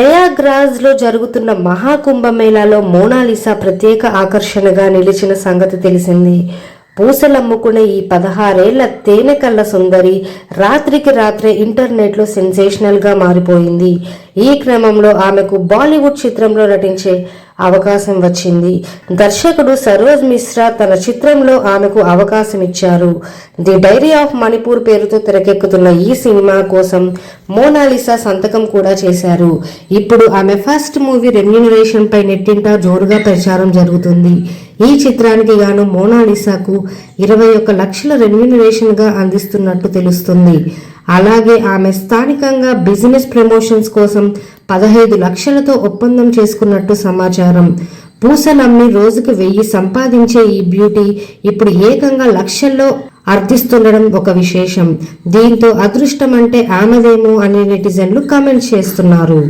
ప్రయాగ్రాజ్ లో జరుగుతున్న మహాకుంభమేళాలో మోనాలిసా ప్రత్యేక ఆకర్షణగా నిలిచిన సంగతి తెలిసింది. పూసలమ్ముకునే ఈ 16 ఏళ్ల తేనెకళ్ళ సుందరి రాత్రికి రాత్రే ఇంటర్నెట్లో సెన్సేషనల్ గా మారిపోయింది. ఈ క్రమంలో ఆమెకు బాలీవుడ్ చిత్రంలో నటించే అవకాశం వచ్చింది. దర్శకుడు సరోజ్ మిశ్రా తన చిత్రంలో ఆమెకు అవకాశం ఇచ్చారు. ది డైరీ ఆఫ్ మణిపూర్ పేరుతో తెరకెక్కుతున్న ఈ సినిమా కోసం మోనాలిసా సంతకం కూడా చేశారు. ఇప్పుడు ఆమె ఫస్ట్ మూవీ రెమ్యూనరేషన్ పై నెట్టింట జోరుగా ప్రచారం జరుగుతుంది. ఈ చిత్రానికి గాను మోనాలిసాకు 21 లక్షల రెమ్యూనరేషన్ గా అందిస్తున్నట్టు తెలుస్తుంది. అలాగే ఆమె స్థానికంగా బిజినెస్ ప్రమోషన్స్ కోసం 15 లక్షలతో ఒప్పందం చేసుకున్నట్టు సమాచారం. పూసలమ్మి రోజుకు 1000 సంపాదించే ఈ బ్యూటీ ఇప్పుడు ఏకంగా లక్షల్లో అర్థిస్తుండడం ఒక విశేషం. దీంతో అదృష్టం అంటే ఆమెదేమో అని నెటిజన్లు కామెంట్ చేస్తున్నారు.